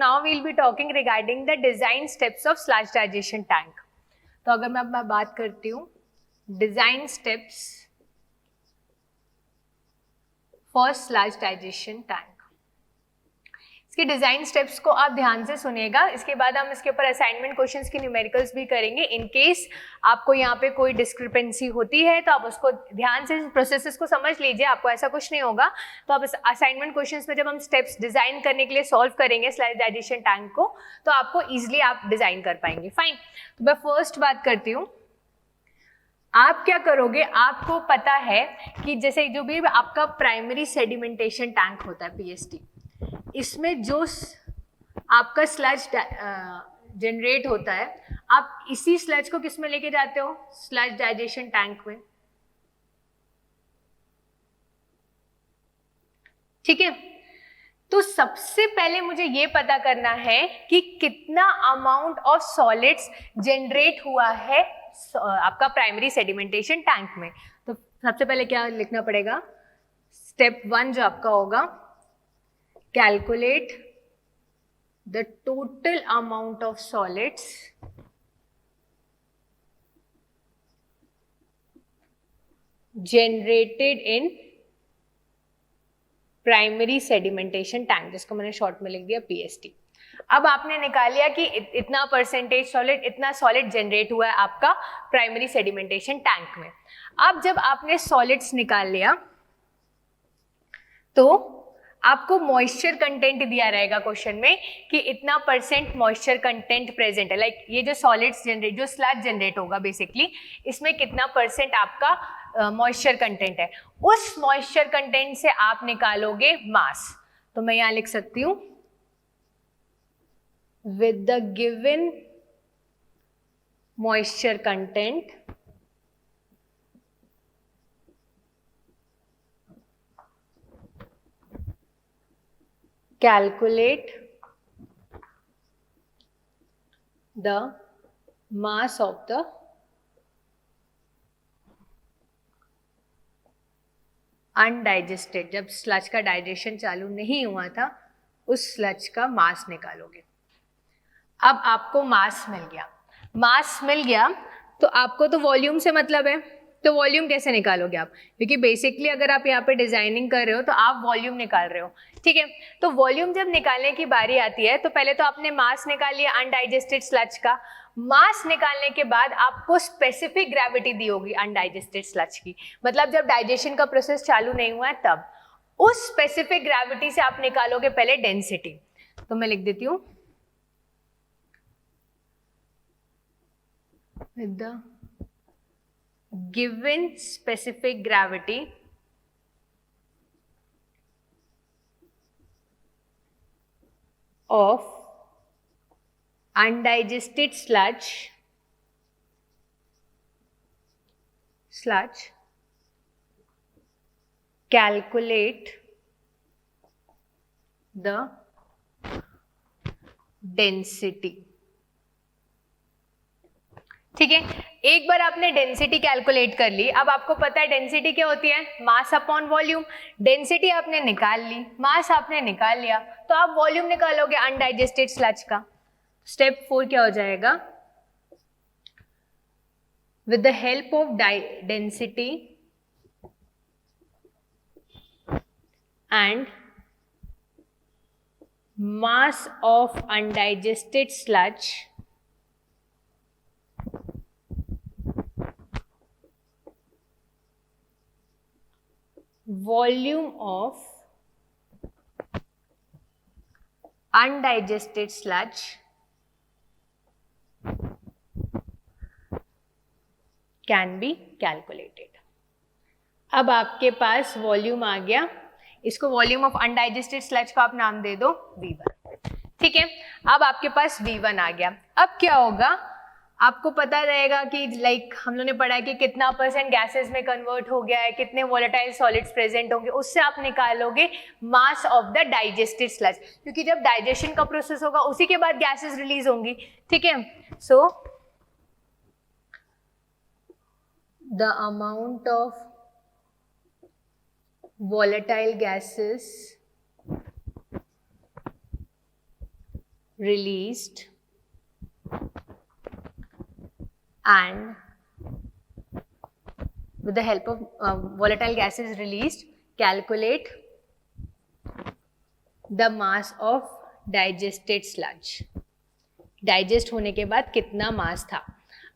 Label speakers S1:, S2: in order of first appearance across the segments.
S1: now we'll be talking regarding the design steps of sludge digestion tank. तो अगर मैं बात करती हूँ design steps for sludge digestion tank, इसके डिजाइन स्टेप्स को आप ध्यान से सुनिएगा. इसके बाद हम इसके ऊपर असाइनमेंट क्वेश्चंस की न्यूमेरिकल्स भी करेंगे. इन केस आपको यहाँ पे कोई डिस्क्रिपेंसी होती है तो आप उसको ध्यान से प्रोसेसेस को समझ लीजिए, आपको ऐसा कुछ नहीं होगा. तो आप असाइनमेंट क्वेश्चंस में जब हम स्टेप्स डिजाइन करने के लिए सॉल्व करेंगे स्लज डाइजेशन टैंक को, तो आपको ईजिली आप डिजाइन कर पाएंगे. फाइन. तो मैं फर्स्ट बात करती हूँ. आप क्या करोगे, आपको पता है कि जैसे जो भी आपका प्राइमरी सेडिमेंटेशन टैंक होता है पीएसटी, इसमें जो आपका स्लज जनरेट होता है, आप इसी स्लज को किस में लेके जाते हो, स्लज डाइजेशन टैंक में. ठीक है. तो सबसे पहले मुझे ये पता करना है कि कितना अमाउंट ऑफ सॉलिड्स जनरेट हुआ है आपका प्राइमरी सेडिमेंटेशन टैंक में. तो सबसे पहले क्या लिखना पड़ेगा, स्टेप 1 जो आपका होगा, calculate the total amount of solids generated in primary sedimentation tank, जिसको मैंने शॉर्ट में लिख दिया पीएसटी. अब आपने निकाल लिया कि इतना परसेंटेज सॉलिड, इतना सॉलिड जनरेट हुआ है आपका प्राइमरी सेडिमेंटेशन टैंक में. अब जब आपने सॉलिड्स निकाल लिया तो आपको मॉइस्चर कंटेंट दिया रहेगा क्वेश्चन में कि इतना परसेंट मॉइस्चर कंटेंट प्रेजेंट है. लाइक ये जो सॉलिड्स जनरेट, जो स्लज जनरेट होगा बेसिकली, इसमें कितना परसेंट आपका मॉइस्चर कंटेंट है. उस मॉइस्चर कंटेंट से आप निकालोगे मास. तो मैं यहां लिख सकती हूं, with the given moisture content calculate the mass of the undigested, जब स्लज का डाइजेशन चालू नहीं हुआ था उस स्लज का मास निकालोगे. अब आपको मास मिल गया. मास मिल गया तो आपको तो वॉल्यूम से मतलब है. तो वॉल्यूम कैसे निकालोगे आप, क्योंकि बेसिकली अगर आप यहाँ पे डिजाइनिंग कर रहे हो तो आप वॉल्यूम निकाल रहे हो. ठीक है. तो वॉल्यूम जब निकालने की बारी आती है तो पहले तो आपने मास निकाल लिया अनडाइजेस्टेड स्लज का. मास निकालने के बाद आपको स्पेसिफिक ग्रेविटी दी होगी अनडाइजेस्टेड स्लज की, मतलब जब डाइजेशन का प्रोसेस चालू नहीं हुआ है तब. उस स्पेसिफिक ग्रेविटी से आप निकालोगे पहले डेंसिटी. तो मैं लिख देती हूं, with the given specific gravity of undigested sludge calculate the density. ठीक है. एक बार आपने डेंसिटी कैलकुलेट कर ली. अब आपको पता है डेंसिटी क्या होती है, मास अपॉन वॉल्यूम. डेंसिटी आपने निकाल ली, मास आपने निकाल लिया, तो आप वॉल्यूम निकालोगे अनडाइजेस्टेड स्लज का. स्टेप 4 क्या हो जाएगा, with the help of density and mass of undigested sludge volume of undigested sludge can be calculated. अब आपके पास वॉल्यूम आ गया. इसको वॉल्यूम ऑफ अनडाइजेस्टेड स्लज का आप नाम दे दो V1. ठीक है. अब आपके पास V1 आ गया. अब क्या होगा, आपको पता रहेगा कि लाइक हम लोगों ने पढ़ा है कि कितना परसेंट गैसेस में कन्वर्ट हो गया है, कितने वोलेटाइल सॉलिड्स प्रेजेंट होंगे, उससे आप निकालोगे mass of the digested sludge, क्योंकि जब डाइजेशन का प्रोसेस होगा उसी के बाद गैसेस रिलीज होंगी. ठीक है. So the amount of volatile gases released and with the help of volatile gases released, calculate the mass of digested sludge. Digest होने के बाद कितना मास था.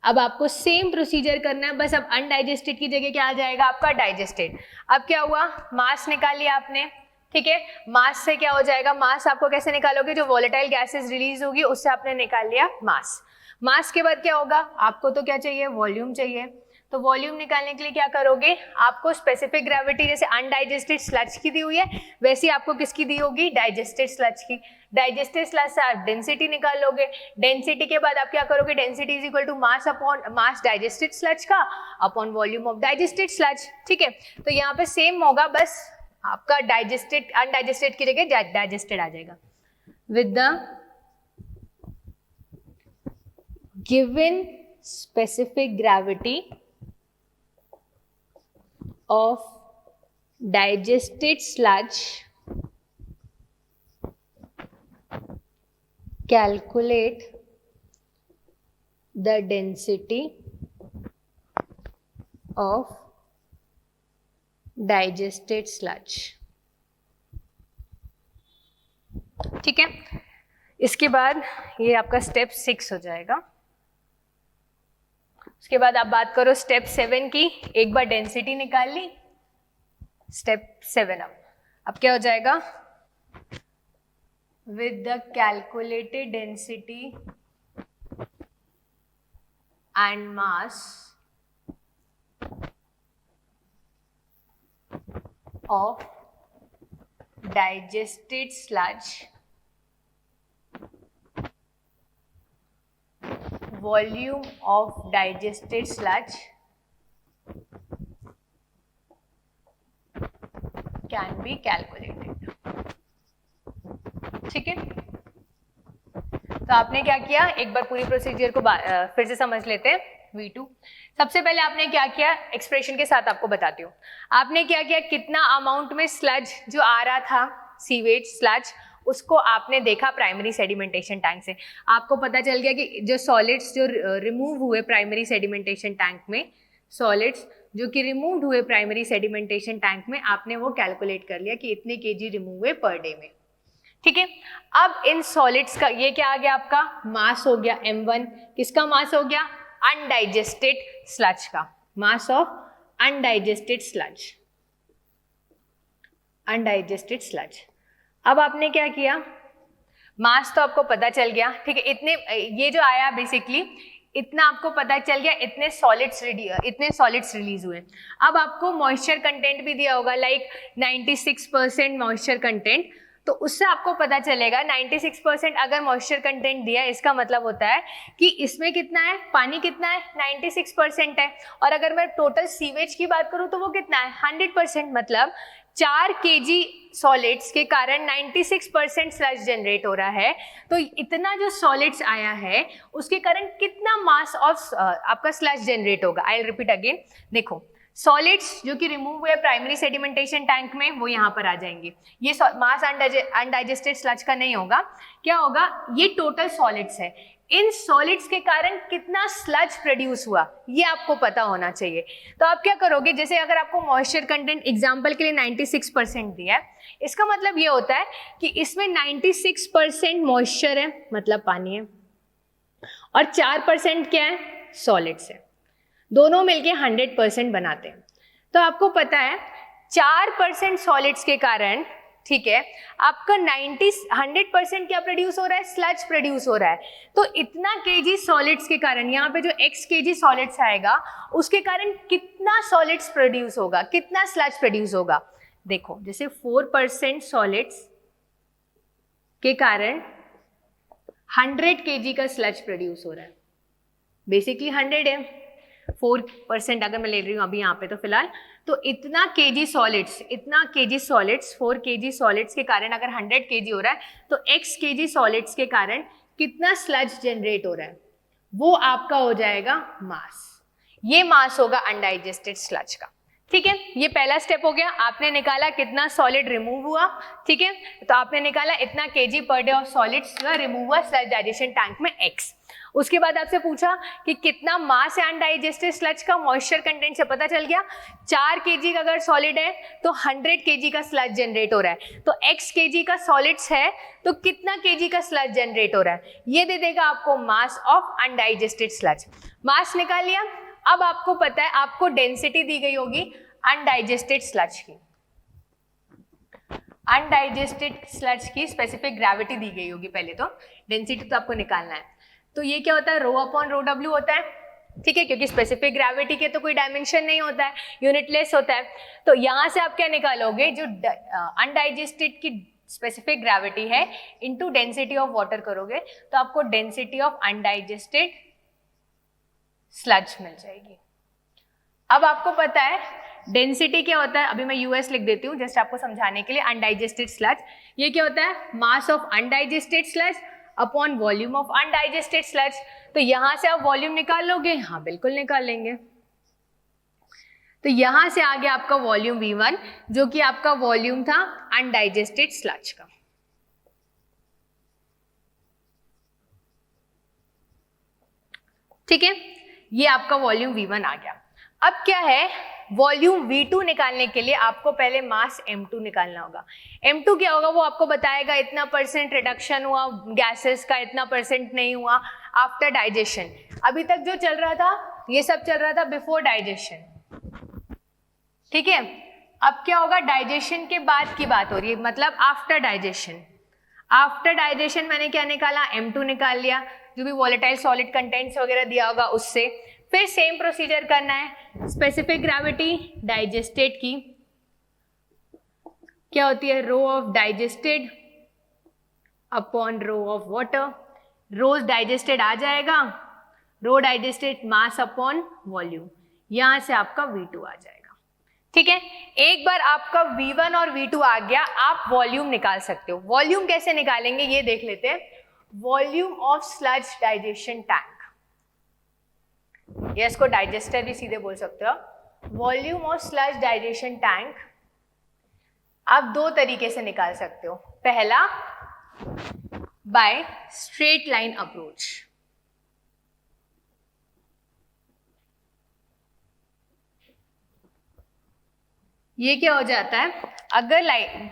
S1: अब आपको सेम प्रोसीजर करना है, बस अब अनडाइजेस्टेड की जगह क्या आ जाएगा आपका डाइजेस्टेड. अब क्या हुआ, मास निकाल लिया आपने, ठीक है. मास से क्या हो जाएगा, मास आपको कैसे निकालोगे, जो वोलेटाइल गैसेस रिलीज होगी उससे आपने निकाल लिया मास. मास के बाद क्या होगा, आपको तो क्या चाहिए, वॉल्यूम चाहिए. तो वॉल्यूम निकालने के लिए क्या करोगे, आपको स्पेसिफिक ग्रेविटी जैसे अनडाइजेस्टेड स्लज की दी हुई है वैसी आपको किसकी दी होगी, डाइजेस्टेड स्लज की. डाइजेस्टेड स्लज से आप डेंसिटी निकाल लोगे. डेंसिटी के बाद आप क्या करोगे, density is equal to mass upon mass digested sludge का upon volume of digested sludge. ठीक है, तो यहाँ पे सेम होगा, बस आपका डाइजेस्टेड अनडाइजेस्टेड की जगह डाइजेस्टेड आ जाएगा. With the given specific gravity of digested sludge, calculate the density of digested sludge. ठीक है, इसके बाद ये आपका स्टेप 6 हो जाएगा. उसके बाद आप बात करो स्टेप 7 की. एक बार डेंसिटी निकाल ली, स्टेप 7 अब क्या हो जाएगा, with the calculated density and mass of digested sludge, volume of digested sludge can be calculated. ठीक है, तो आपने क्या किया, एक बार पूरी प्रोसीजर को फिर से समझ लेते हैं. V2 सबसे पहले आपने क्या किया, एक्सप्रेशन के साथ आपको बताती हूँ. आपने क्या किया, कितना अमाउंट में स्लज जो आ रहा था, सीवेज स्लज, उसको आपने देखा प्राइमरी सेडिमेंटेशन टैंक से. आपको पता चल गया कि जो सॉलिड्स जो रिमूव हुए प्राइमरी सेडिमेंटेशन टैंक में, सॉलिड्स जो कि रिमूव्ड हुए प्राइमरी सेडिमेंटेशन टैंक में, आपने वो कैलकुलेट कर लिया कि इतने केजी रिमूव हुए पर डे में. ठीक है, अब इन सॉलिड्स का ये क्या आ गया, आपका मास हो गया m1. किसका मास हो गया, अनडाइजेस्टेड स्लज का, mass of undigested sludge, undigested sludge. अब आपने क्या किया, मास तो आपको पता चल गया, ठीक है. इतने ये जो आया बेसिकली इतना आपको पता चल गया, इतने सॉलिड्स रिलीज हुए. अब आपको मॉइस्चर कंटेंट भी दिया होगा, लाइक 96% मॉइस्चर कंटेंट. तो उससे आपको पता चलेगा 96% अगर मॉइस्चर कंटेंट दिया है, इसका मतलब होता है कि इसमें कितना है, पानी कितना है, 96% है. और अगर मैं टोटल सीवेज की बात करूं तो वो कितना है, 100%. मतलब 4 kg सॉलिड्स के कारण 96% स्लज जनरेट हो रहा है. तो इतना जो सॉलिड्स आया है उसके कारण कितना मास ऑफ आपका स्लज जनरेट होगा. I will repeat again. देखो, सॉलिड्स जो कि रिमूव हुए प्राइमरी सेडिमेंटेशन टैंक में, वो यहाँ पर आ जाएंगे. ये मास अनडाइजेस्टेड स्लज का नहीं होगा. क्या होगा, ये टोटल सॉलिड्स है. इन सॉलिड्स के कारण कितना स्लज प्रोड्यूस हुआ ये आपको पता होना चाहिए. तो आप क्या करोगे, जैसे अगर आपको मॉइस्चर कंटेंट एग्जांपल के लिए 96% दिया है, इसका मतलब ये होता है कि इसमें 96% मॉइस्चर है, मतलब पानी है, और 4% क्या है, सॉलिड्स है. दोनों मिलके 100% बनाते हैं. तो आपको पता है 4% सॉलिड्स के कारण, ठीक है, आपका 100% क्या प्रोड्यूस हो रहा है, स्लज प्रोड्यूस हो रहा है. तो इतना केजी सॉलिड्स के कारण, यहाँ पे जो x केजी सॉलिड्स आएगा उसके कारण कितना सॉलिड्स प्रोड्यूस होगा, कितना स्लज प्रोड्यूस होगा. देखो, जैसे 4% सॉलिड्स के कारण 100 केजी का स्लज प्रोड्यूस हो रहा है. बेसिकली 100 है, 4% अगर मैं ले रही हूँ अभी यहाँ पे, तो फिलहाल तो इतना केजी सॉलिड्स, 4 केजी सॉलिड्स के कारण अगर 100 केजी हो रहा है, तो x केजी सॉलिड्स के कारण कितना स्लज जनरेट हो रहा है, वो आपका हो जाएगा मास. ये मास होगा अनडाइजेस्टेड स्लज का. ठीक है, ये पहला स्टेप हो गया। आपने निकाला कितना सॉलिड रिमूव हुआ, ठीक है, तो आपने निकाला इतना kg per day of solids remove हुआ स्लज डाइजेशन टैंक में x। उसके बाद आपसे पूछा कि कितना मास है अनडाइजेस्टेड स्लज का, मॉइस्चर कंटेंट से पता चल गया 4 kg का अगर सॉलिड है तो 100 kg का स्लज जनरेट हो रहा है, तो x kg का सॉलिड्स है तो कितना kg का स्लज जनरेट हो रहा है, ये दे देगा आपको मास ऑफ अनडाइजेस्टेड स्लज। मास निकाल लिया। अब आपको पता है, आपको डेंसिटी दी गई होगी अनडाइजेस्टेड स्लज की, अनडाइजेस्टेड स्लज की स्पेसिफिक ग्रेविटी दी गई होगी, पहले तो डेंसिटी तो आपको निकालना है। तो ये क्या होता है, रो अपॉन रो डब्ल्यू होता है, ठीक है, क्योंकि स्पेसिफिक ग्रेविटी के तो कोई डायमेंशन नहीं होता है, यूनिटलेस होता है। तो यहां से आप क्या निकालोगे, जो अनडाइजेस्टेड की स्पेसिफिक ग्रेविटी है इनटू डेंसिटी ऑफ वाटर करोगे तो आपको डेंसिटी ऑफ अनडाइजेस्टेड स्लज मिल जाएगी। अब आपको पता है डेंसिटी क्या होता है, अभी मैं यूएस लिख देती हूँ जस्ट आपको समझाने के लिए। अनडाइजेस्टेड स्लज, ये क्या होता है, mass of undigested sludge upon volume of undigested sludge. तो यहां से आप वॉल्यूम निकाल लोगे, हाँ बिल्कुल निकाल लेंगे। तो यहां से आ गया आपका वॉल्यूम V1 जो कि आपका वॉल्यूम था अनडाइजेस्टेड स्लज का। ठीक है, ये आपका वॉल्यूम V1 आ गया। अब क्या है, वॉल्यूम V2 निकालने के लिए आपको पहले मास M2 निकालना होगा। M2 क्या होगा, वो आपको बताएगा इतना % रिडक्शन हुआ गैसेस का, इतना % नहीं हुआ आफ्टर डाइजेशन। अभी तक जो चल रहा था ये सब चल रहा था बिफोर डाइजेशन, ठीक है। अब क्या होगा, डाइजेशन के बाद की बात हो रही है, मतलब आफ्टर डाइजेशन। आफ्टर डाइजेशन मैंने क्या निकाला, M2 निकाल लिया, जो भी वॉलेटाइल सॉलिड कंटेंट्स वगैरह दिया होगा उससे। फिर सेम प्रोसीजर करना है, स्पेसिफिक ग्रेविटी डाइजेस्टेड की क्या होती है, rho of digested upon rho of water. रोज डाइजेस्टेड आ जाएगा, rho digested mass upon volume, यहां से आपका V2 आ जाएगा। ठीक है, एक बार आपका V1 और V2 आ गया, आप वॉल्यूम निकाल सकते हो। वॉल्यूम कैसे निकालेंगे ये देख लेते हैं। Volume of sludge digestion tank, या इसको डाइजेस्टर भी सीधे बोल सकते हो। Volume of sludge digestion tank आप दो तरीके से निकाल सकते हो। पहला बाय स्ट्रेट लाइन अप्रोच, ये क्या हो जाता है, अगर लाइन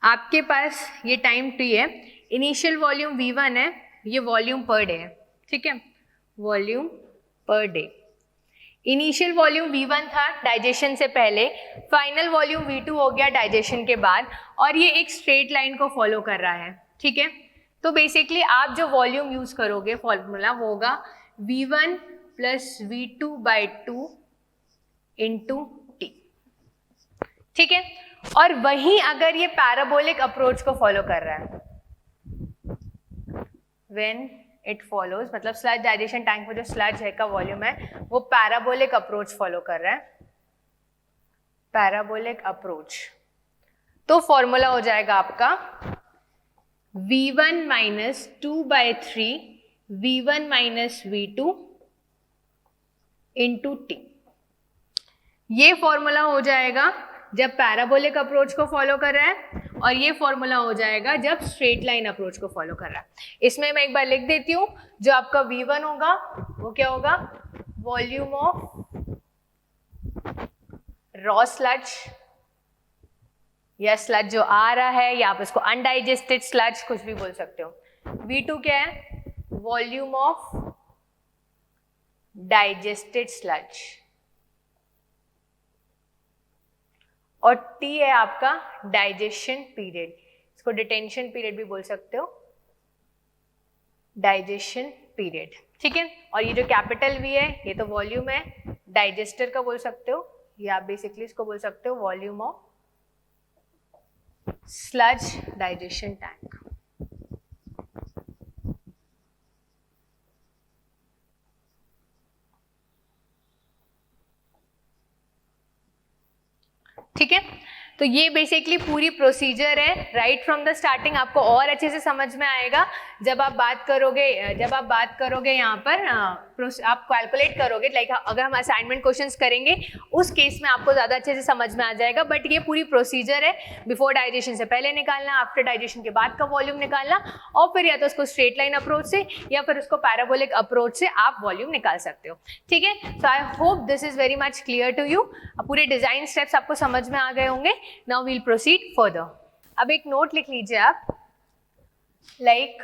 S1: आपके पास ये टाइम t है, इनिशियल वॉल्यूम V1 है, ये वॉल्यूम पर डे है, ठीक है, volume per day. Initial volume V1 था डाइजेशन से पहले, फाइनल वॉल्यूम V2 हो गया डाइजेशन के बाद, और ये एक स्ट्रेट लाइन को फॉलो कर रहा है, ठीक है। तो बेसिकली आप जो वॉल्यूम यूज करोगे फॉर्मूला वो होगा V1 plus V2/2 into T, ठीक है। और वहीं अगर ये पैराबोलिक अप्रोच को फॉलो कर रहा है, व्हेन इट फॉलोज, मतलब स्लज डाइजेशन टैंक में जो स्लज है का वॉल्यूम है वो पैराबोलिक अप्रोच फॉलो कर रहा है, पैराबोलिक अप्रोच, तो फॉर्मूला हो जाएगा आपका V1 minus 2/3 V1 minus V2 into T। ये फॉर्मूला हो जाएगा जब पैराबोलिक अप्रोच को फॉलो कर रहा है, और ये फॉर्मूला हो जाएगा जब स्ट्रेट लाइन अप्रोच को फॉलो कर रहा है। इसमें मैं एक बार लिख देती हूँ, जो आपका V1 होगा वो क्या होगा, वॉल्यूम ऑफ रॉ स्लज, या स्लज जो आ रहा है, या आप इसको अनडाइजेस्टेड स्लज कुछ भी बोल सकते हो। V2 क्या है, वॉल्यूम ऑफ डाइजेस्टेड स्लज, और T है आपका डाइजेशन पीरियड, इसको डिटेंशन पीरियड भी बोल सकते हो, डाइजेशन पीरियड, ठीक है। और ये जो कैपिटल V है ये तो वॉल्यूम है, डाइजेस्टर का बोल सकते हो, या आप बेसिकली इसको बोल सकते हो volume of sludge digestion tank. ठीक है, तो ये बेसिकली पूरी प्रोसीजर है राइट फ्रॉम द स्टार्टिंग। आपको और अच्छे से समझ में आएगा जब आप बात करोगे यहाँ पर आप कैलकुलेट करोगे, लाइक अगर हम असाइनमेंट क्वेश्चंस करेंगे उस केस में आपको ज़्यादा अच्छे से समझ में आ जाएगा। बट ये पूरी प्रोसीजर है, बिफोर डाइजेशन से पहले निकालना, आफ्टर डाइजेशन के बाद का वॉल्यूम निकालना, और फिर या तो उसको स्ट्रेट लाइन अप्रोच से या फिर उसको पैराबोलिक अप्रोच से आप वॉल्यूम निकाल सकते हो। ठीक है, so I hope this is very much clear to you. पूरे डिजाइन स्टेप्स आपको समझ में आ गए होंगे। Now we'll proceed further. अब एक नोट लिख लीजिए आप, लाइक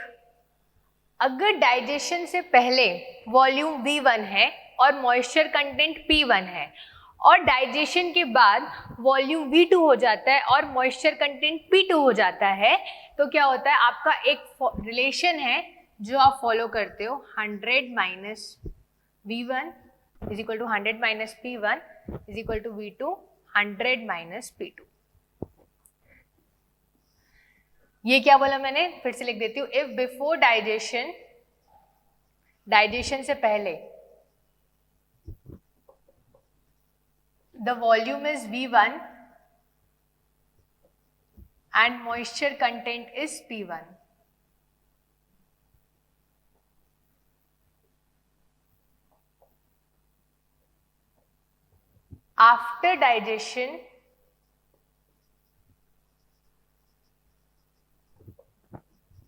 S1: अगर डाइजेशन से पहले वॉल्यूम V1 है और मॉइस्चर कंटेंट P1 है, और डाइजेशन के बाद वॉल्यूम V2 हो जाता है और मॉइस्चर कंटेंट P2 हो जाता है, तो क्या होता है, आपका एक रिलेशन है जो आप फॉलो करते हो, 100 minus V1 is equal to 100 minus P1 is equal to V2 100 minus P2। ये क्या बोला मैंने, फिर से लिख देती हूँ। इफ बिफोर डाइजेशन से पहले the volume is V1 and moisture content is P1, after digestion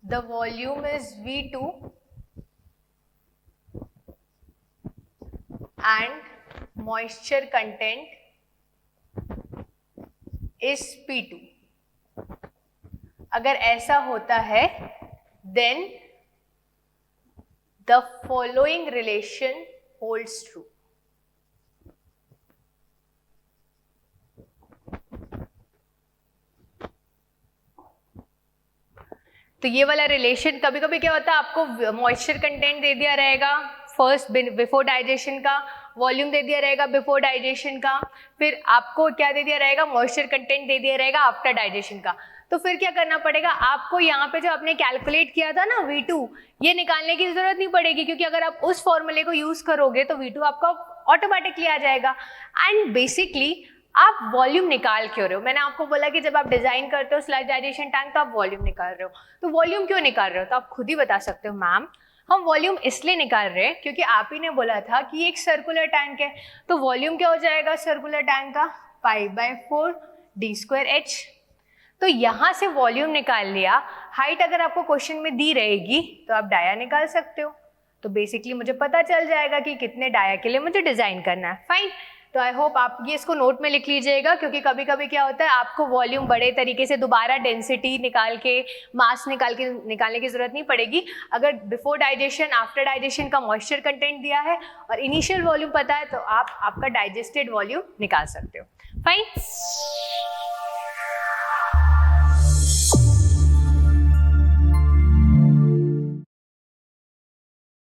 S1: the volume is V2 and moisture content is P2। अगर ऐसा होता है then the following relation holds true। तो ये वाला रिलेशन, कभी कभी क्या होता है, आपको मॉइस्चर कंटेंट दे दिया रहेगा फर्स्ट बिफोर डाइजेशन का, वॉल्यूम दे दिया रहेगा बिफोर डाइजेशन का, फिर आपको क्या दे दिया रहेगा, मॉइस्चर कंटेंट दे दिया रहेगा आफ्टर डाइजेशन का। तो फिर क्या करना पड़ेगा आपको, यहाँ पे जो आपने कैलकुलेट किया था ना V2, ये निकालने की जरूरत नहीं पड़ेगी, क्योंकि अगर आप उस फॉर्मूले को यूज करोगे तो V2 आपका ऑटोमेटिकली आ जाएगा। एंड बेसिकली आप वॉल्यूम निकाल क्यों रहे हो, मैंने आपको बोला कि जब आप डिजाइन करते हो स्लैश डाइजेशन टैंक तो आप वॉल्यूम निकाल रहे हो। तो वॉल्यूम क्यों निकाल रहे हो, तो आप खुद ही बता सकते हो, मैम हम वॉल्यूम इसलिए निकाल रहे हैं क्योंकि आप ही ने बोला था कि एक सर्कुलर टैंक है, तो वॉल्यूम क्या हो जाएगा सर्कुलर टैंक का, π/4 d²h। तो यहाँ से वॉल्यूम निकाल लिया। हाइट अगर आपको क्वेश्चन में दी रहेगी तो आप डाया निकाल सकते हो, तो बेसिकली मुझे पता चल जाएगा कि कितने डाया के लिए मुझे डिजाइन करना है। फाइन, तो आई होप आप ये इसको नोट में लिख लीजिएगा, क्योंकि कभी कभी क्या होता है आपको वॉल्यूम बड़े तरीके से दोबारा डेंसिटी निकाल के मास निकालने की जरूरत नहीं पड़ेगी। अगर बिफोर डाइजेशन आफ्टर डाइजेशन का मॉइस्चर कंटेंट दिया है और इनिशियल वॉल्यूम पता है तो आप आपका डाइजेस्टेड वॉल्यूम निकाल सकते हो। फाइन।